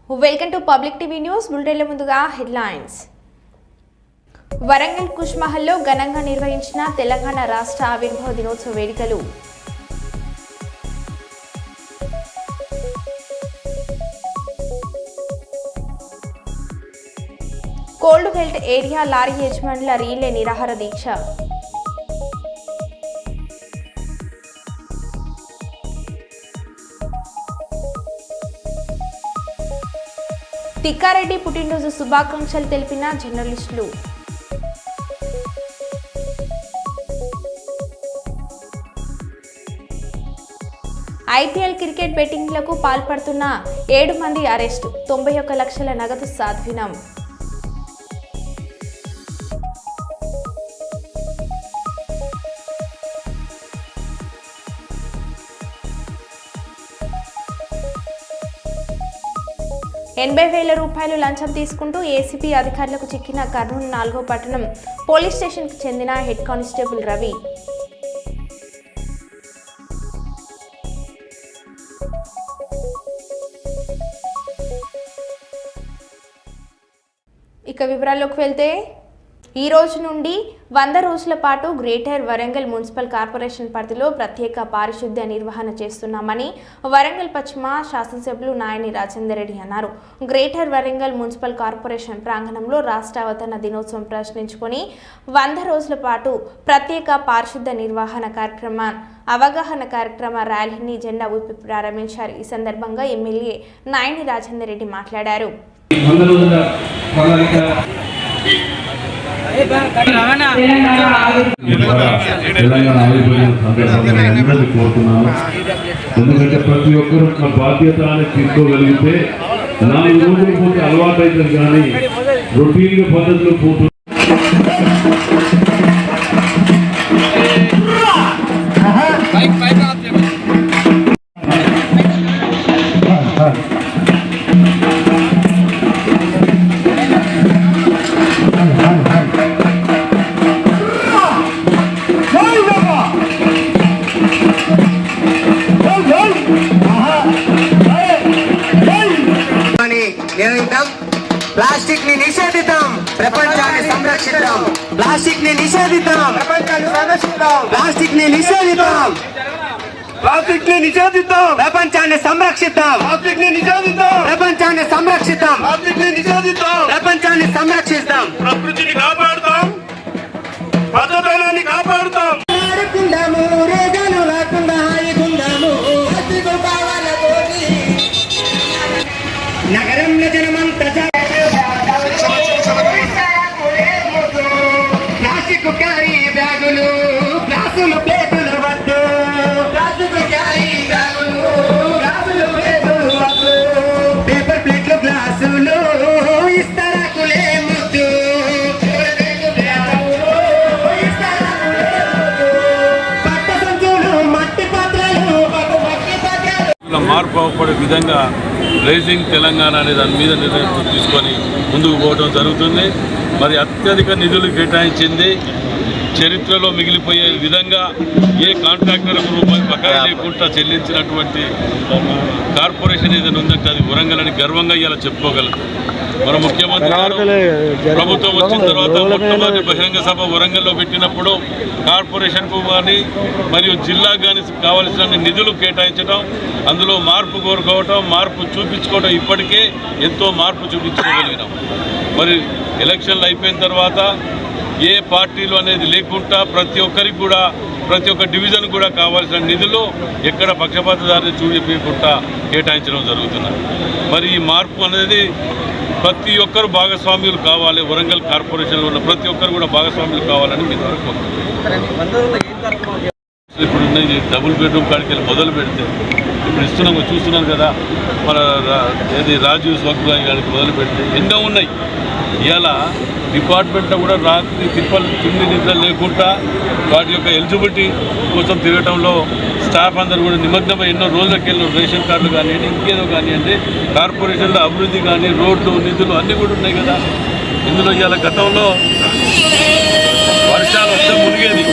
Welcome to public TV news. బులెటిన్ల ముందుగా headlines. Warangal కుష్ మహల్లో ఘనంగా నిర్వహించిన తెలంగాణ రాష్ట్ర ఆవిర్భావ దినోత్సవ వేడుకలు. కోల్డ్ బెల్ట్ ఏరియా లారీ యజమానుల రీలే నిరాహార దీక్ష. తిక్కారెడ్డి పుట్టినరోజు శుభాకాంక్షలు తెలిపిన జర్నలిస్టులు. ఐపీఎల్ క్రికెట్ బెట్టింగ్లకు పాల్పడుతున్న 7 మంది అరెస్టు, 91 లక్షల నగదు స్వాధీనం. ₹80,000 లంచం తీసుకుంటూ ఏసీపీ అధికారులకు చిక్కిన కర్నూలు 4వ పట్టణం పోలీస్ స్టేషన్కు చెందిన హెడ్ కానిస్టేబుల్ రవి. ఇక వివరాల్లోకి వెళ్తే, ఈ రోజు నుండి 100 రోజుల పాటు గ్రేటర్ వరంగల్ మున్సిపల్ కార్పొరేషన్ పరిధిలో ప్రత్యేక పారిశుద్ధ్య నిర్వహణ చేస్తున్నామని వరంగల్ పశ్చిమ శాసనసభ్యులు నాయని రాజేందర్ రెడ్డి అన్నారు. గ్రేటర్ వరంగల్ మున్సిపల్ కార్పొరేషన్ ప్రాంగణంలో రాష్ట్ర అవతరణ దినోత్సవం ప్రశ్నించుకొని 100 రోజుల పాటు ప్రత్యేక పారిశుద్ధ్య నిర్వహణ అవగాహన కార్యక్రమ ర్యాలీని జెండా ఊపి ప్రారంభించారు. ఈ సందర్భంగా ఎమ్మెల్యే నాయని రాజేందర్ రెడ్డి మాట్లాడారు. తెలంగాణ ఆవిర్భావం సందర్భంగా అందరినీ కోరుతున్నాను. ఎందుకంటే ప్రతి ఒక్కరు ఒక బాధ్యత అనేది తీసుకోగలిగితే 4 రోజులు పోతే అలవాటు అవుతుంది, కానీ రొటీన్ పద్ధతులు పోతుంది. ప్లాస్టిక్ ని నిషేధిద్దాం, ప్రపంచాన్ని సంరక్షిద్దాం. ప్లాస్టిక్ ని నిషేధిద్దాం, ప్రపంచాన్ని సంరక్షిద్దాం. ప్లాస్టిక్ ని నిషేధిద్దాం, ప్లాస్టిక్ ని నిషేధిద్దాం. ప్రపంచాన్ని సంరక్షిద్దాం, ప్లాస్టిక్ ని నిషేధిద్దాం. ప్రపంచాన్ని సంరక్షిద్దాం, ప్లాస్టిక్ ని నిషేధిద్దాం. ప్రపంచాన్ని సంరక్షిద్దాం. ప్రకృతిని కాపాడుతాం, పచ్చదనాన్ని కాపాడుతాం. నగరంలో జనమంతా ప్లాస్టిక్ క్యారీ బ్యాగులు, గ్లాసులు ప్లేటులు వద్దు. ప్లాస్టిక్ క్యారీ బ్యాగులు, గ్లాసులు ప్లేటులు వద్దు. పేపర్ ప్లేట్లు గ్లాసులు ఇస్తరాకులే ముద్దు. పట్ట సంచులు, మట్టి పాత్రలు, మార్పు అవపడే విధంగా రైజింగ్ తెలంగాణ అనే దాని మీద నిర్ణయం తీసుకొని ముందుకు పోవడం జరుగుతుంది. మరి అత్యధిక నిధులు కేటాయించింది. చరిత్రలో మిగిలిపోయే విధంగా ఏ కాంట్రాక్టర్లకు రూపాయి బకాయి లేకుండా చెల్లించినటువంటి కార్పొరేషన్ ఏదైనా ఉందంటే అది వరంగల్ అని గర్వంగా ఇలా చెప్పుకోగలదు. మన ముఖ్యమంత్రి గారు ప్రభుత్వం వచ్చిన తర్వాత మొట్టమొదటి బహిరంగ సభ వరంగల్లో పెట్టినప్పుడు కార్పొరేషన్కు కానీ మరియు జిల్లాకు కానీ కావలసిన నిధులు కేటాయించడం, అందులో మార్పు కోరుకోవటం, మార్పు చూపించుకోవడం, ఇప్పటికే ఎంతో మార్పు చూపించుకోగలిగినాం. మరి ఎలక్షన్లు అయిపోయిన తర్వాత ఏ పార్టీలు అనేది లేకుండా ప్రతి ఒక్కరికి కూడా, ప్రతి ఒక్క డివిజన్ కూడా కావాల్సిన నిధులు ఎక్కడ పక్షపాతదారిని చూపించకుండా కేటాయించడం జరుగుతున్నది. మరి ఈ మార్పు అనేది ప్రతి ఒక్కరు భాగస్వామ్యులు కావాలి. వరంగల్ కార్పొరేషన్లో ఉన్న ప్రతి ఒక్కరు కూడా భాగస్వామ్యులు కావాలని మీ ద్వారా కోరుకుంటున్నాను. ఇప్పుడు ఉన్నాయి డబుల్ బెడ్రూమ్ కాడికి వెళ్ళి మొదలు పెడితే ఇప్పుడు ఇస్తున్నాం, చూస్తున్నాను కదా, మన ఏది రాజీవ్ స్వగ్రాహి గారికి మొదలు పెడితే ఎన్నో ఉన్నాయి. ఇవాళ డిపార్ట్మెంట్లో కూడా రాత్రి తిండి నిద్ర లేకుండా వాటి యొక్క ఎలిజిబిలిటీ కోసం తిరగటంలో స్టాఫ్ అందరూ కూడా నిమగ్నమై ఎన్నో రోజులకి వెళ్ళి రేషన్ కార్డులు కానివ్వండి, ఇంకేదో కానివ్వండి, కార్పొరేషన్లో అభివృద్ధి కానీ రోడ్లు నిధులు అన్నీ కూడా ఉన్నాయి కదా. ఇందులో ఇవాళ గతంలో వర్షాలు వస్తే మునిగేది.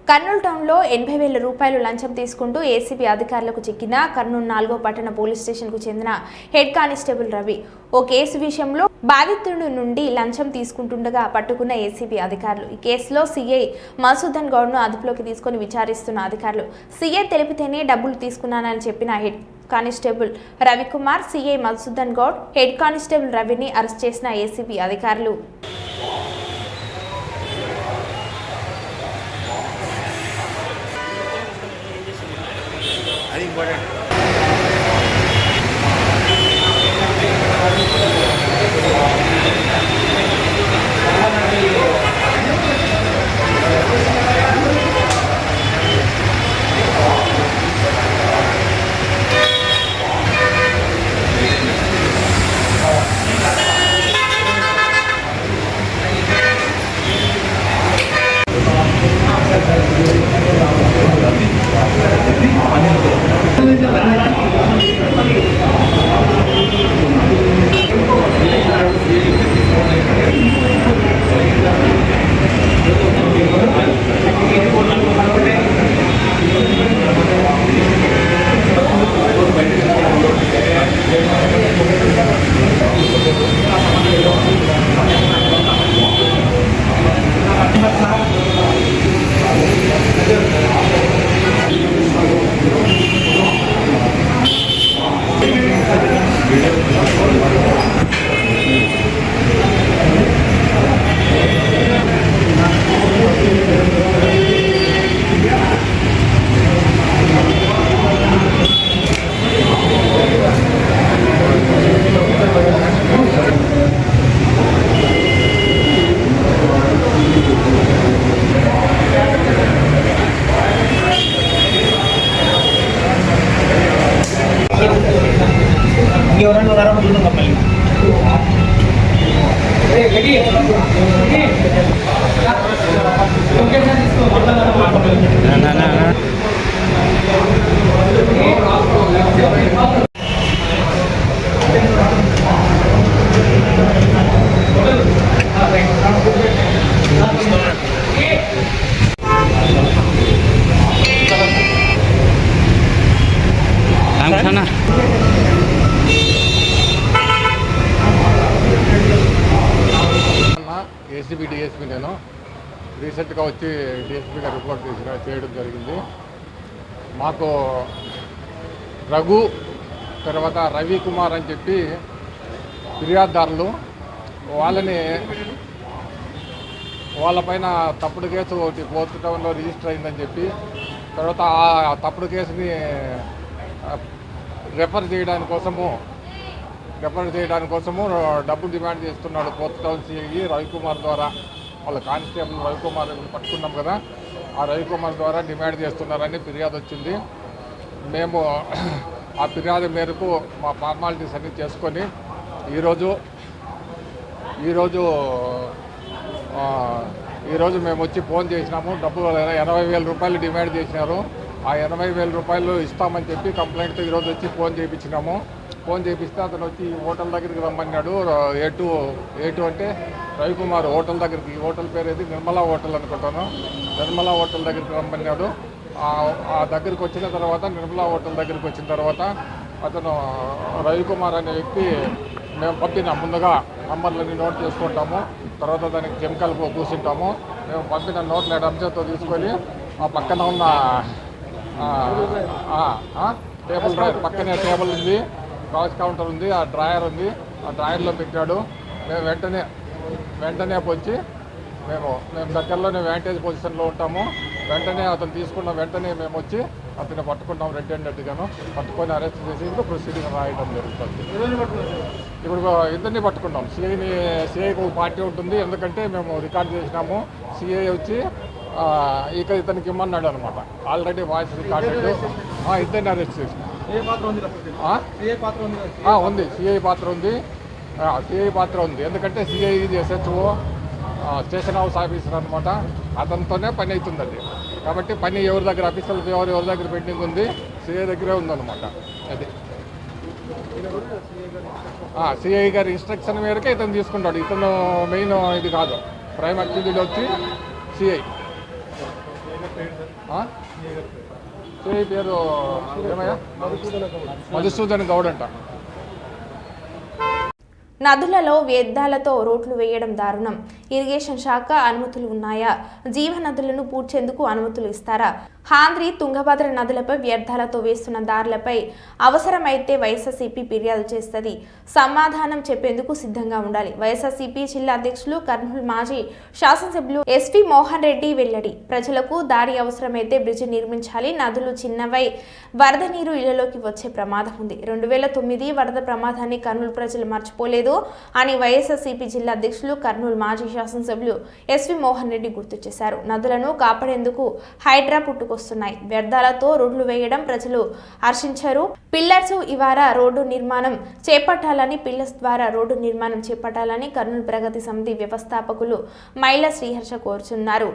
కర్నూలు టౌన్లో 80,000 రూపాయలు లంచం తీసుకుంటూ ఏసీబీ అధికారులకు చిక్కిన కర్నూలు 4వ పట్టణ పోలీస్ స్టేషన్కు చెందిన హెడ్ కానిస్టేబుల్ రవి ఓ కేసు విషయంలో బాధితుడి నుండి లంచం తీసుకుంటుండగా పట్టుకున్న ఏసీబీ అధికారులు. ఈ కేసులో సీఐ మధుసూదన్ గౌడ్ను అదుపులోకి తీసుకుని విచారిస్తున్న అధికారులు. సీఐ తెలిపితేనే డబ్బులు తీసుకున్నానని చెప్పిన head constable Ravikumar, CI Madhusudan Goud, head constable రవిని అరెస్ట్ చేసిన ఏసీబీ అధికారులు. అది ఇంపార్టెంట్. ఏసీబీ డిఎస్పీ నేను రీసెంట్గా వచ్చి డిఎస్పీగా రిపోర్ట్ చేయడం జరిగింది. మాకు రఘు తర్వాత రవికుమార్ అని చెప్పి ఫిర్యాదుదారులు వాళ్ళపైన తప్పుడు కేసు ఒకటి 4th టౌన్లో రిజిస్టర్ అయిందని చెప్పి తర్వాత ఆ తప్పుడు కేసుని రెఫర్ చేయడానికి కోసము డబ్బులు డిమాండ్ చేస్తున్నాడు 4th టౌన్ సిఐ రవికుమార్ ద్వారా. వాళ్ళ కానిస్టేబుల్ రవికుమార్ పట్టుకున్నాం కదా, ఆ రవికుమార్ ద్వారా డిమాండ్ చేస్తున్నారని ఫిర్యాదు వచ్చింది. మేము ఆ ఫిర్యాదు మేరకు మా ఫార్మాలిటీస్ అన్నీ చేసుకొని ఈరోజు మేము వచ్చి ఫోన్ చేసినాము. డబ్బులు 80,000 రూపాయలు డిమాండ్ చేసినారు. ఆ 80,000 రూపాయలు ఇస్తామని చెప్పి కంప్లైంట్తో ఈరోజు వచ్చి ఫోన్ చేయించినాము. ఫోన్ చేపిస్తే అతను వచ్చి హోటల్ దగ్గరికి రమ్మన్నాడు. ఏ2 అంటే రవికుమార్ హోటల్ దగ్గరికి, హోటల్ పేరు ఏది నిర్మలా హోటల్ అనుకుంటాను, నిర్మలా హోటల్ దగ్గరికి రమ్మన్నాడు. ఆ దగ్గరికి వచ్చిన తర్వాత నిర్మలా హోటల్ దగ్గరికి వచ్చిన తర్వాత అతను రవికుమార్ అనే వ్యక్తి మేము పంపిన ముందుగా నంబర్లన్నీ నోట్ చేసుకుంటాము, తర్వాత దానికి కెమికల్ పూసింటాము. మేము పంపిన నోట్ల అంశంతో తీసుకొని ఆ పక్కన ఉన్న టేబుల్ పక్కనే టేబుల్ ఉంది, క్రాస్ కౌంటర్ ఉంది, ఆ డ్రాయర్ ఉంది, ఆ డ్రాయర్లో పెట్టాడు. మేము వెంటనే వచ్చి మేము దగ్గరలోనే వ్యాంటేజ్ పొజిషన్లో ఉంటాము. వెంటనే అతను తీసుకున్న వెంటనే మేము వచ్చి అతన్ని పట్టుకున్నాం. రెడ్ హ్యాండెడ్గాను పట్టుకొని అరెస్ట్ చేసి ఇంకా ప్రొసీడింగ్ రాయడం జరుగుతుంది. ఇప్పుడు ఇద్దరిని పట్టుకున్నాం. సిఐకి ఒక పార్టీ ఉంటుంది, ఎందుకంటే మేము రికార్డ్ చేసినాము. సిఐ వచ్చి ఇతనికి ఇమ్మన్నాడు అనమాట. Already voice recorded. ఇద్దరిని అరెస్ట్ చేసినాం. ఉంది, సిఐ పాత్ర ఉంది. ఎందుకంటే CI SHO station house officer అనమాట. అతనితోనే పని అవుతుందండి. కాబట్టి పని ఎవరి దగ్గర అఫీషియల్ ఎవరి దగ్గర పెండింగ్ ఉంది, సిఐ దగ్గరే ఉందన్నమాట. అది సిఐ గారి ఇన్స్ట్రక్షన్ మేరకే ఇతను తీసుకుంటాడు. ఇతను మెయిన్ ఇది కాదు, ప్రైమ్ యాక్టివిటీలో వచ్చి సిఐ. పేరు ఏమయ్యా? మధుసూదన్ గౌడ్ అంట. నదులలో వ్యర్థాలతో రోడ్లు వేయడం దారుణం. ఇరిగేషన్ శాఖ అనుమతులు ఉన్నాయా? జీవనదులను పూడ్చేందుకు అనుమతులు ఇస్తారా? హాంద్రి తుంగభద్ర నదులపై వ్యర్థాలతో వేస్తున్న దారులపై అవసరమైతే వైఎస్ఆర్సీపీ ఫిర్యాదు చేస్తుంది. సమాధానం చెప్పేందుకు సిద్ధంగా ఉండాలి. వైఎస్ఆర్సీపీ జిల్లా అధ్యక్షులు కర్నూలు మాజీ శాసనసభ్యులు ఎస్వి మోహన్ రెడ్డి వెల్లడి. ప్రజలకు దారి అవసరమైతే బ్రిడ్జి నిర్మించాలి. నదులు చిన్నవై వరద నీరు ఇళ్లలోకి వచ్చే ప్రమాదం ఉంది. 2009 వరద ప్రమాదాన్ని కర్నూలు ప్రజలు మర్చిపోలేదు అని వైఎస్ఆర్సీపీ జిల్లా అధ్యక్షులు కర్నూలు మాజీ శాసనసభ్యులు ఎస్వి మోహన్ రెడ్డి గుర్తు చేశారు. నదులను కాపాడేందుకు హైడ్రా పుట్టుకొస్తున్నాయి. వ్యర్థాలతో రోడ్లు వేయడం ప్రజలు హర్షించారు. పిల్లర్స్ ఇవారా రోడ్డు నిర్మాణం చేపట్టాలని పిల్లర్స్ ద్వారా రోడ్డు నిర్మాణం చేపట్టాలని కర్నూలు ప్రగతి సమితి వ్యవస్థాపకులు మైల శ్రీహర్ష కోరుచున్నారు.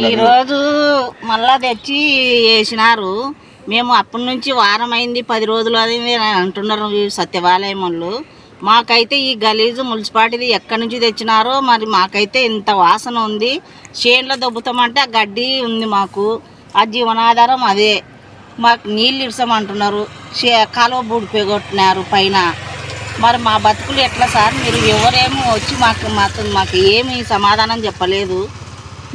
ఈరోజు మళ్ళా తెచ్చి వేసినారు. మేము అప్పటి నుంచి వారం అయింది, 10 రోజులు అయింది అంటున్నారు సత్యవాలయం వాళ్ళు. మాకైతే ఈ గలీజు మున్సిపాలిటీ ఎక్కడి నుంచి తెచ్చినారో మరి మాకైతే ఇంత వాసన ఉంది. చేన్లో దొబ్బుతామంటే ఆ గడ్డి ఉంది, మాకు ఆ జీవనాధారం అదే. మాకు నీళ్ళు ఇడ్సమంటున్నారు, కాలువ బూడిపోగొట్టినారు పైన. మరి మా బతుకులు ఎట్లా సార్? మీరు ఎవరేమో వచ్చి మాకు ఏమి సమాధానం చెప్పలేదు.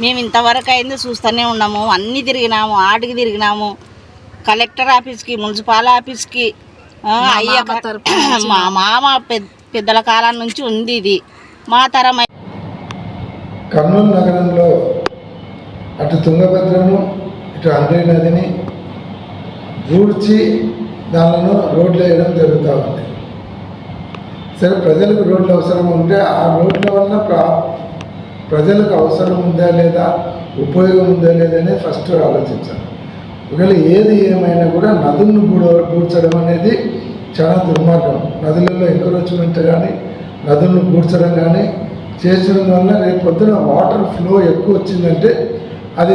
మేము ఇంతవరకు అయింది చూస్తూనే ఉన్నాము. అన్నీ తిరిగినాము, ఆడికి తిరిగినాము, కలెక్టర్ ఆఫీస్కి, మున్సిపల్ ఆఫీస్కి. మా మామ పెద్దల కాలం నుంచి ఉంది ఇది. మా తరం కర్నూలు నగరంలో అటు తుంగభద్రను ఇటు అంద్రీ నదిని పూడ్చి దానిలో రోడ్లు వేయడం జరుగుతూ ఉంది. సరే, ప్రజలకు రోడ్లు అవసరం ఉంటే ఆ రోడ్ల వల్ల ప్రజలకు అవసరం ఉందా లేదా, ఉపయోగం ఉందా లేదా అనేది ఫస్ట్ ఆలోచించాలి. ఒకవేళ ఏది ఏమైనా కూడా నదులను పూడ్చడం అనేది చాలా దుర్మార్గం. నదులలో ఎంకరేజ్మెంట్ కానీ నదులను పూడ్చడం కానీ చేసడం వల్ల రేపు పొద్దున వాటర్ ఫ్లో ఎక్కువ వచ్చిందంటే అది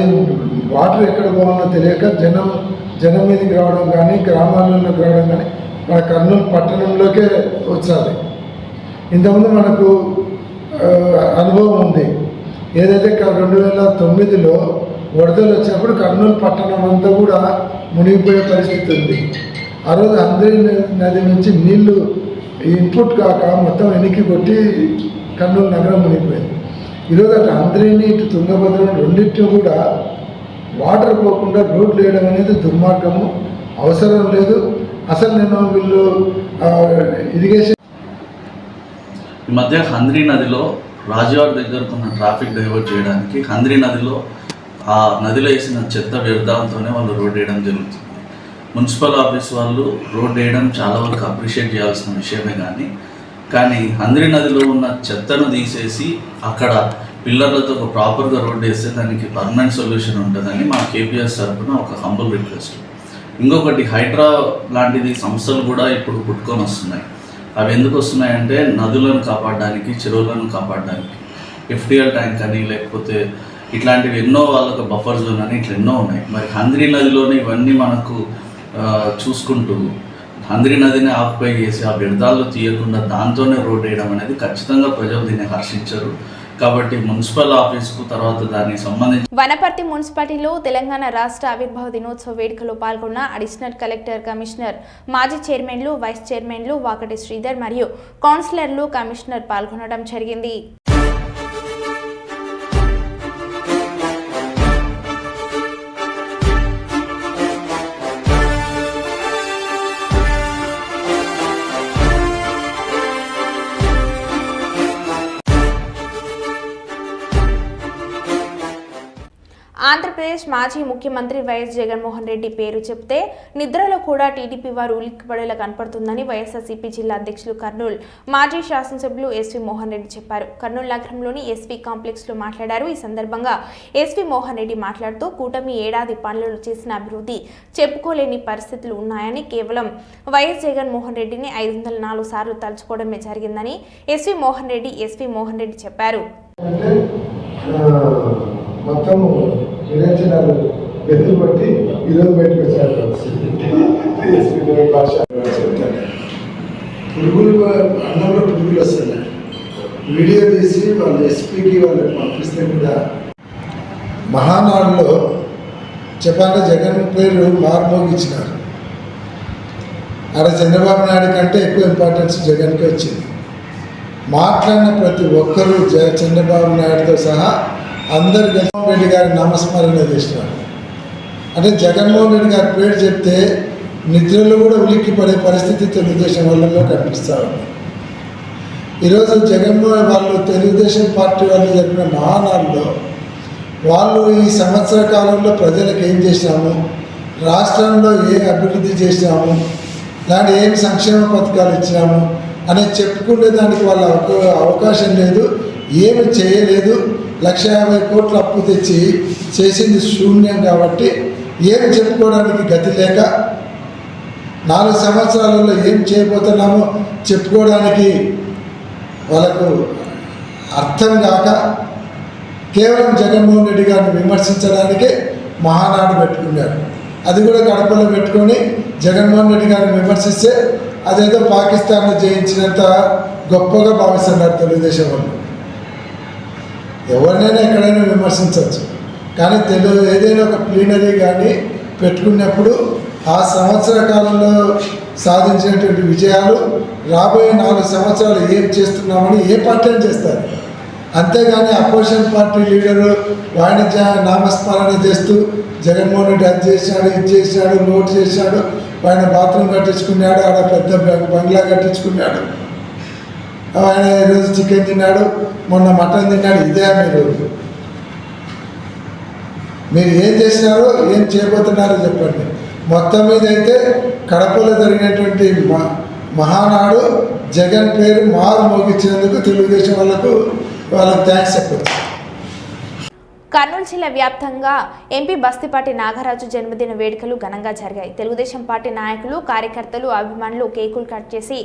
వాటర్ ఎక్కడ పోవాలో తెలియక జనం మీదకి రావడం కానీ గ్రామాలలోకి రావడం కానీ మన కర్నూలు పట్టణంలోకే వచ్చాలి. ఇంతకుముందు మనకు అనుభవం ఉంది. ఏదైతే 2009లో వరదలు వచ్చినప్పుడు కర్నూలు పట్టణం అంతా కూడా మునిగిపోయే పరిస్థితి ఉంది. ఆ రోజు అంద్రీ నది నుంచి నీళ్లు ఇన్పుట్ కాక మొత్తం వెనక్కి కొట్టి కర్నూలు నగరం మునిగిపోయింది. ఈరోజు అటు అంద్రీని ఇటు తుంగభద్రను రెండింటిని కూడా వాటర్ పోకుండా రోడ్లు వేయడం అనేది దుర్మార్గము, అవసరం లేదు. అసలు నేను వీళ్ళు ఇరిగేషన్ ఈ మధ్య హంద్రీ నదిలో రాజవాడ దగ్గరకు ఉన్న ట్రాఫిక్ డైవర్ట్ చేయడానికి హంద్రీ నదిలో ఆ నదిలో వేసిన చెత్త వ్యర్థాలతోనే వాళ్ళు రోడ్ వేయడం జరుగుతుంది. మున్సిపల్ ఆఫీస్ వాళ్ళు రోడ్ వేయడం చాలా వరకు అప్రిషియేట్ చేయాల్సిన విషయమే కానీ హంద్రీ నదిలో ఉన్న చెత్తను తీసేసి అక్కడ పిల్లర్లతో ఒక ప్రాపర్గా రోడ్ వేస్తే దానికి పర్మనెంట్ సొల్యూషన్ ఉంటుందని మా కేపీఎస్ తరఫున ఒక హంబుల్ రిక్వెస్ట్. ఇంకొకటి హైడ్రా లాంటిది సంస్థలు కూడా ఇప్పుడు పుట్టుకొని వస్తున్నాయి. అవి ఎందుకు వస్తున్నాయంటే నదులను కాపాడడానికి, చెరువులను కాపాడడానికి. ఎఫ్టీఎల్ ట్యాంక్ అని లేకపోతే ఇట్లాంటివి ఎన్నో వాళ్ళకు బఫర్ జోన్ అని ఇట్లా ఎన్నో ఉన్నాయి. మరి హంద్రీ నదిలోనే ఇవన్నీ మనకు చూసుకుంటూ హంద్రీ నదిని ఆక్యుపై చేసి ఆ వ్యర్థాలు తీయకుండా దాంతోనే రోడ్ వేయడం అనేది ఖచ్చితంగా ప్రజలు దీన్ని హర్షించరు. కాబట్టి మున్సిపల్ ఆఫీస్కు తర్వాత దానికి సంబంధించి వనపర్తి మున్సిపాలిటీలో తెలంగాణ రాష్ట్ర ఆవిర్భావ దినోత్సవ వేడుకలో పాల్గొన్న అడిషనల్ కలెక్టర్, కమిషనర్, మాజీ చైర్మన్లు, వైస్ చైర్మన్లు వాకటి శ్రీధర్ మరియు కౌన్సిలర్లు, కమిషనర్ పాల్గొనడం జరిగింది. ఆంధ్రప్రదేశ్ మాజీ ముఖ్యమంత్రి వైఎస్ జగన్మోహన్ రెడ్డి పేరు చెప్తే నిద్రలో కూడా టీడీపీ వారు ఉలిక్కిపడేలా కనపడుతుందని వైఎస్ఆర్సీపీ జిల్లా అధ్యక్షులు కర్నూలు మాజీ శాసనసభ్యులు ఎస్వి మోహన్ రెడ్డి చెప్పారు. కర్నూలు నగరంలోని ఎస్వి కాంప్లెక్స్లో మాట్లాడారు. ఈ సందర్భంగా ఎస్వి మోహన్ రెడ్డి మాట్లాడుతూ కూటమి ఏడాది పనులు చేసిన అభివృద్ధి చెప్పుకోలేని పరిస్థితులు ఉన్నాయని, కేవలం వైఎస్ జగన్మోహన్ రెడ్డిని 504 సార్లు తలుచుకోవడమే జరిగిందని ఎస్వి మోహన్ రెడ్డి చెప్పారు. మొత్తం విరేచనాలు ఎదురు పట్టి ఈరోజు బయటకు వచ్చారు. పురుగులు అన్నంలో పురుగులు వస్తున్నాయి. వీడియో తీసి వాళ్ళు ఎస్పీకి వాళ్ళకి పంపిస్తే కూడా మహానాడులో చెప్పాలంటే జగన్ పేరు మార్మోగిచ్చినారు. ఆడ చంద్రబాబు నాయుడు కంటే ఎక్కువ ఇంపార్టెన్స్ జగన్కి వచ్చింది. మాట్లాడిన ప్రతి ఒక్కరూ చంద్రబాబు నాయుడుతో సహా అందరు జగన్మోహన్ రెడ్డి గారి నామస్మరణ చేసినారు. అంటే జగన్మోహన్ రెడ్డి గారి పేరు చెప్తే నిద్రలో కూడా ఉలిక్కి పడే పరిస్థితి తెలుగుదేశం వాళ్ళలో కనిపిస్తూ ఉంది. ఈరోజు జగన్మోహన్ వాళ్ళు తెలుగుదేశం పార్టీ వాళ్ళు జరిపిన మహానాడులో వాళ్ళు ఈ సంవత్సర కాలంలో ప్రజలకు ఏం చేసినాము, రాష్ట్రంలో ఏ అభివృద్ధి చేసినాము, ఇలాంటి ఏం సంక్షేమ పథకాలు ఇచ్చినాము అనేది చెప్పుకునే దానికి వాళ్ళ అవకాశం లేదు. ఏమి చేయలేదు. 1,50,000 కోట్ల అప్పు తెచ్చి చేసింది శూన్యం. కాబట్టి ఏమి చెప్పుకోవడానికి గతి లేక 4 సంవత్సరాలలో ఏం చేయబోతున్నామో చెప్పుకోవడానికి వాళ్ళకు అర్థం కాక కేవలం జగన్మోహన్ రెడ్డి గారిని విమర్శించడానికే మహానాడు పెట్టుకున్నారు. అది కూడా గడపలో పెట్టుకొని జగన్మోహన్ రెడ్డి గారిని విమర్శిస్తే అదేదో పాకిస్తాన్లో జయించినంత గొప్పగా భావిస్తున్నారు తెలుగుదేశం వాళ్ళు. ఎవరినైనా ఎక్కడైనా విమర్శించవచ్చు, కానీ ఏదైనా ఒక ప్లీనరీ కానీ పెట్టుకున్నప్పుడు ఆ సంవత్సర కాలంలో సాధించినటువంటి విజయాలు రాబోయే 4 సంవత్సరాలు ఏం చేస్తున్నామని ఏ పార్టీ అని చేస్తారు. అంతేగాని అపోజిషన్ పార్టీ లీడరు వాణిజ్య నామస్మరణ చేస్తూ జగన్మోహన్ రెడ్డి అది చేశాడు, ఇది చేశాడు, లోటు చేశాడు, ఆయన బాత్రూమ్ కట్టించుకున్నాడు, ఆడ పెద్ద బంగ్లా కట్టించుకున్నాడు, ఆయన ఈరోజు చికెన్ తిన్నాడు, మొన్న మటన్ తిన్నాడు. ఇదే మీరు ఏం చేసినారో ఏం చేయబోతున్నారో చెప్పండి. మొత్తం మీద అయితే కడపలో జరిగినటువంటి మహానాడు జగన్ పేరు మారు మోగించినందుకు తెలుగుదేశం వాళ్ళకు థ్యాంక్స్ చెప్పచ్చు. కర్నూలు జిల్లా వ్యాప్తంగా ఎంపీ బస్తిపాటి నాగరాజు జన్మదిన వేడుకలు ఘనంగా జరిగాయి. తెలుగుదేశం పార్టీ నాయకులు, కార్యకర్తలు, అభిమానులు కేకులు కట్ చేసి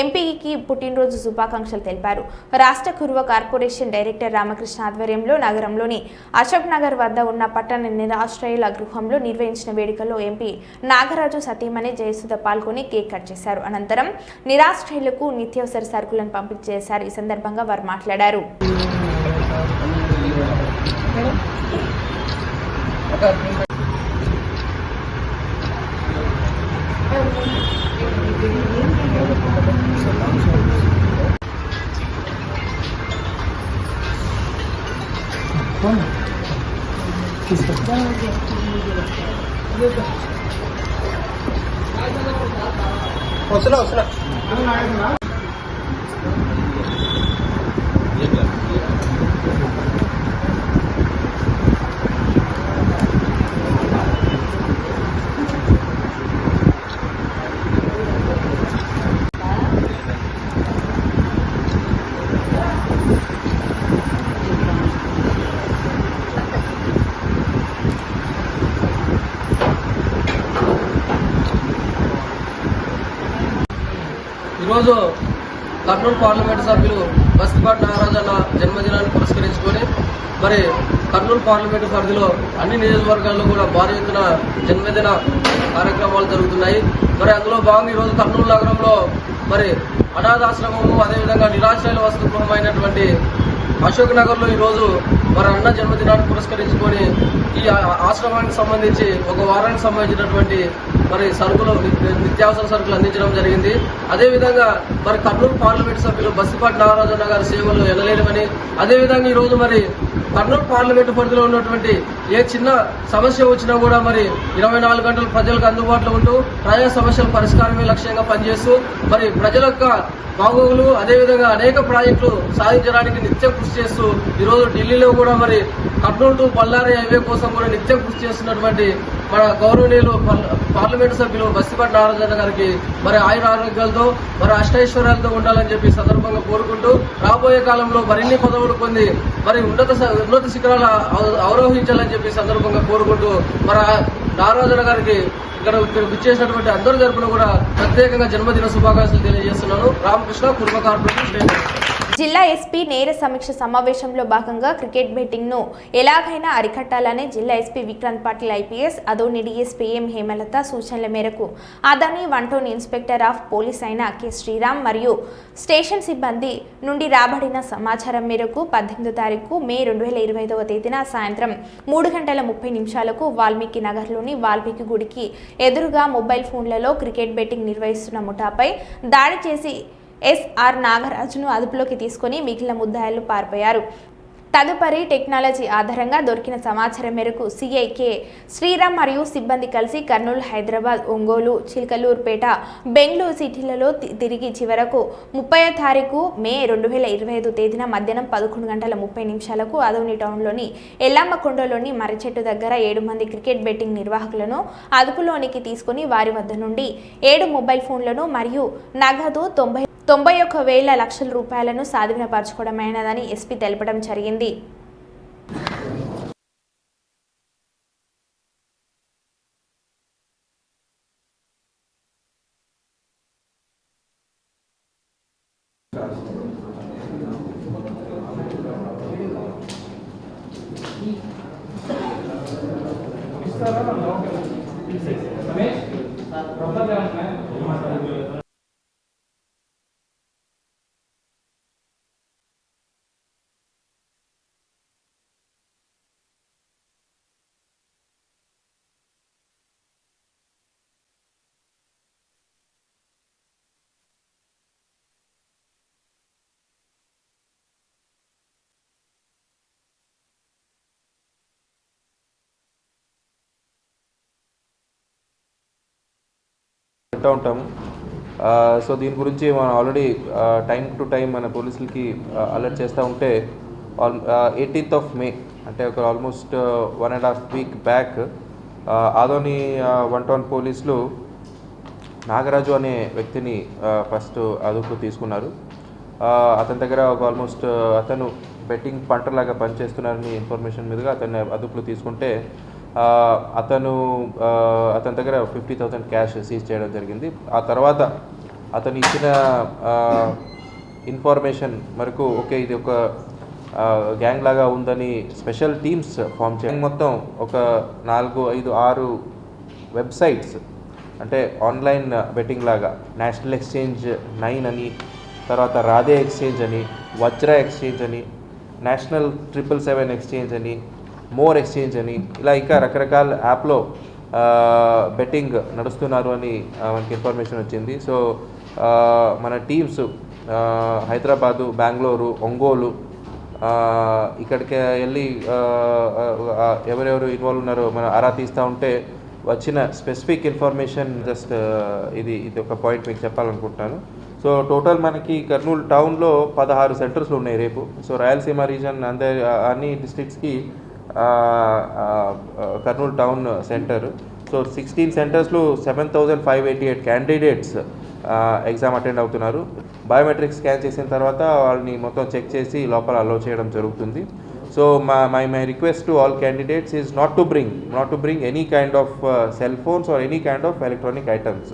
ఎంపీకి పుట్టినరోజు శుభాకాంక్షలు తెలిపారు. రాష్ట్ర కురువ కార్పొరేషన్ డైరెక్టర్ రామకృష్ణ ఆధ్వర్యంలో నగరంలోని అశోక్ నగర్ వద్ద ఉన్న పట్టణ నిరాశ్రయుల గృహంలో నిర్వహించిన వేడుకల్లో ఎంపీ నాగరాజు సతీమణి జయసుధ పాల్గొని కేక్ కట్ చేశారు. అనంతరం నిరాశ్రయులకు నిత్యావసర సరుకులను పంపిణీ చేశారు. ఈ సందర్భంగా వారు మాట్లాడారు. ఈరోజు కర్నూలు పార్లమెంటు సభ్యులు బస్తిపాటి నాగరాజన్న జన్మదినాన్ని పురస్కరించుకొని మరి కర్నూలు పార్లమెంటు పరిధిలో అన్ని నియోజకవర్గాల్లో కూడా భారీ ఎత్తున జన్మదిన కార్యక్రమాలు జరుగుతున్నాయి. మరి అందులో భాగంగా ఈరోజు కర్నూలు నగరంలో మరి అనాథాశ్రమము అదేవిధంగా నిరాశ్రయాల వసతి గృహమైనటువంటి అశోక్ నగర్లో ఈరోజు మరి అన్న జన్మదినాన్ని పురస్కరించుకొని ఈ ఆశ్రమానికి సంబంధించి ఒక వారానికి సంబంధించినటువంటి మరి సరుకులు నిత్యావసర సరుకులు అందించడం జరిగింది. అదేవిధంగా మరి కర్నూలు పార్లమెంట్ సభ్యులు బస్తిపాటి నాగరాజన్న గారి సేవలు ఎనలేనివని, అదేవిధంగా ఈరోజు మరి కర్నూలు పార్లమెంటు పరిధిలో ఉన్నటువంటి ఏ చిన్న సమస్య వచ్చినా కూడా మరి 24 గంటలు ప్రజలకు అందుబాటులో ఉంటూ ప్రజా సమస్యల పరిష్కారమే లక్ష్యంగా పనిచేస్తూ మరి ప్రజల యొక్క బాగోగులు అదేవిధంగా అనేక ప్రాజెక్టులు సాధించడానికి నిత్యం కృషి చేస్తూ ఈరోజు ఢిల్లీలో కూడా మరి కర్నూలు టు బళ్ళారి హైవే కోసం కూడా నిత్యం కృషి చేస్తున్నటువంటి మన గౌరవనీయులు పార్లమెంటు సభ్యులు బస్తిపాటి నాగరాజన్న గారికి మరి ఆయుర ఆరోగ్యాలతో మరి అష్టైశ్వర్యాలతో ఉండాలని చెప్పి సందర్భంగా కోరుకుంటూ రాబోయే కాలంలో మరిన్ని పదవులు పొంది మరి ఉన్నత శిఖరాలు అవరోహించాలని చెప్పి సందర్భంగా కోరుకుంటూ మరి నాగరాజన్న గారికి ఇక్కడ విచ్చేసినటువంటి అందరి తరపున కూడా ప్రత్యేకంగా జన్మదిన శుభాకాంక్షలు తెలియజేస్తున్నాను. రామకృష్ణ, కుర్మ కార్పొరేషన్ స్టేట్. జిల్లా ఎస్పీ నేర సమీక్ష సమావేశంలో భాగంగా క్రికెట్ బెట్టింగ్ను ఎలాగైనా అరికట్టాలని జిల్లా SP Vikrant Patil IPS, Adoni DSP ఎం హేమలత సూచనల మేరకు Adani 1 town inspector of police అయిన కె శ్రీరామ్ మరియు స్టేషన్ సిబ్బంది నుండి రాబడిన సమాచారం మేరకు 18వ తారీఖు మే 2025వ తేదీన సాయంత్రం 3:30 వాల్మీకి నగర్లోని వాల్మీకి గుడికి ఎదురుగా మొబైల్ ఫోన్లలో క్రికెట్ బెట్టింగ్ నిర్వహిస్తున్న ముఠాపై దాడి చేసి ఎస్ఆర్ నాగరాజును అదుపులోకి తీసుకుని మిగిలిన ముద్దాయిలు పారిపోయారు. తదుపరి టెక్నాలజీ ఆధారంగా దొరికిన సమాచారం మేరకు సిఐ కె శ్రీరామ్ మరియు సిబ్బంది కలిసి కర్నూలు, హైదరాబాద్, ఒంగోలు, చిలకలూరుపేట, బెంగళూరు సిటీలలో తిరిగి చివరకు 30వ తారీఖు మే 2025 తేదీన మధ్యాహ్నం 11:30 అదోని టౌన్లోని ఎల్లమ్మకొండలోని మర్రిచెట్టు దగ్గర 7 మంది క్రికెట్ బెట్టింగ్ నిర్వాహకులను అదుపులోనికి తీసుకుని వారి వద్ద నుండి 7 మొబైల్ ఫోన్లను మరియు నగదు 91 లక్షల రూపాయలను స్వాధీనపరచుకోవడమైనదని ఎస్పీ తెలపడం జరిగింది. పెడతా ఉంటాము. సో దీని గురించి మనం ఆల్రెడీ టైం టు టైం మన పోలీసులకి అలర్ట్ చేస్తూ ఉంటే 18th మే అంటే ఒక almost 1.5 week back Adoni 1 town పోలీసులు నాగరాజు అనే వ్యక్తిని ఫస్ట్ అదుపు తీసుకున్నారు. అతని దగ్గర ఒక ఆల్మోస్ట్ అతను బెట్టింగ్ పంటలాగా పనిచేస్తున్నారని ఇన్ఫర్మేషన్ మీదుగా అతన్ని అదుపులో తీసుకుంటే అతని దగ్గర 50,000 క్యాష్ సీజ్ చేయడం జరిగింది. ఆ తర్వాత అతను ఇచ్చిన ఇన్ఫర్మేషన్ మేరకు ఓకే ఇది ఒక గ్యాంగ్ లాగా ఉందని స్పెషల్ టీమ్స్ ఫామ్ చేయడం, మొత్తం ఒక 4, 5, 6 వెబ్సైట్స్ అంటే ఆన్లైన్ బెట్టింగ్ లాగా నేషనల్ ఎక్స్చేంజ్ 9 అని, తర్వాత రాధే ఎక్స్చేంజ్ అని, వజ్ర ఎక్స్చేంజ్ అని, నేషనల్ 777 ఎక్స్చేంజ్ అని, మోర్ ఎక్స్చేంజ్ అని, ఇలా ఇంకా రకరకాల యాప్లో బెట్టింగ్ నడుస్తున్నారు అని మనకి ఇన్ఫర్మేషన్ వచ్చింది. సో మన టీమ్స్ హైదరాబాదు, బెంగళూరు, ఒంగోలు ఇక్కడికి వెళ్ళి ఎవరెవరు ఇన్వాల్వ్ ఉన్నారో మనం ఆరా తీస్తూ ఉంటే వచ్చిన స్పెసిఫిక్ ఇన్ఫర్మేషన్ జస్ట్ ఇది ఒక పాయింట్ మీకు చెప్పాలనుకుంటున్నాను. సో టోటల్ మనకి కర్నూలు టౌన్లో 16 సెంటర్స్లు ఉన్నాయి రేపు. సో రాయలసీమ రీజన్ అన్ని డిస్ట్రిక్ట్స్కి కర్నూలు టౌన్ సెంటర్. సో 16 సెంటర్స్లో 7,588 క్యాండిడేట్స్ ఎగ్జామ్ అటెండ్ అవుతున్నారు. బయోమెట్రిక్ స్కాన్ చేసిన తర్వాత వాళ్ళని మొత్తం చెక్ చేసి లోపల అలౌ చేయడం జరుగుతుంది. So my request to all candidates is not to bring any kind of cell phones or any kind of electronic items.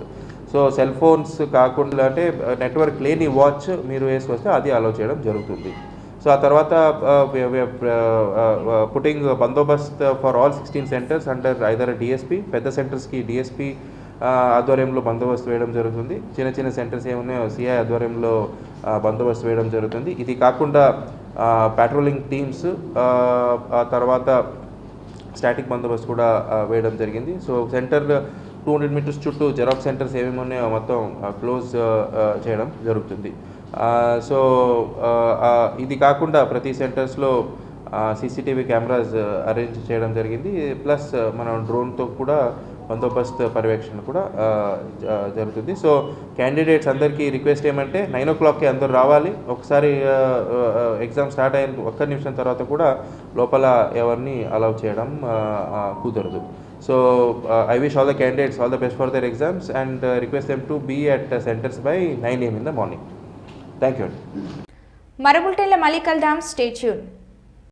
So cell phones కాకుండా అంటే నెట్వర్క్ లేని వాచ్ మీరు వేసుకొస్తే అది అలౌ చేయడం జరుగుతుంది. సో ఆ తర్వాత putting Bandobast for all 16 centres under either DSP. పెద్ద సెంటర్స్కి డిఎస్పీ ఆధ్వర్యంలో బందోబస్తు వేయడం జరుగుతుంది. చిన్న సెంటర్స్ ఏమున్నాయో సిఐ ఆధ్వర్యంలో బందోబస్తు వేయడం జరుగుతుంది. ఇది కాకుండా పెట్రోలింగ్ టీమ్స్ ఆ తర్వాత స్టాటిక్ బందోబస్తు కూడా వేయడం జరిగింది. సో సెంటర్ 200 మీటర్స్ చుట్టూ జెరాక్స్ సెంటర్స్ ఏమేమి ఉన్నాయో మొత్తం క్లోజ్ చేయడం జరుగుతుంది. సో ఇది కాకుండా ప్రతి సెంటర్స్లో సీసీటీవీ కెమెరాస్ అరేంజ్ చేయడం జరిగింది. ప్లస్ మనం డ్రోన్తో కూడా బందోబస్తు పర్యవేక్షణ కూడా జరుగుతుంది. సో క్యాండిడేట్స్ అందరికీ రిక్వెస్ట్ ఏమంటే 9 o'clockకి అందరూ రావాలి. ఒకసారి ఎగ్జామ్ స్టార్ట్ అయిన ఒక్క నిమిషం తర్వాత కూడా లోపల ఎవరిని అలౌ చేయడం కుదరదు. So I wish all the candidates all the best for their exams and request them to be at centers by 9 AM in the morning. Thank you. మరో బులెటిన్లో మళ్ళీ కలుద్దాం. Stay tune.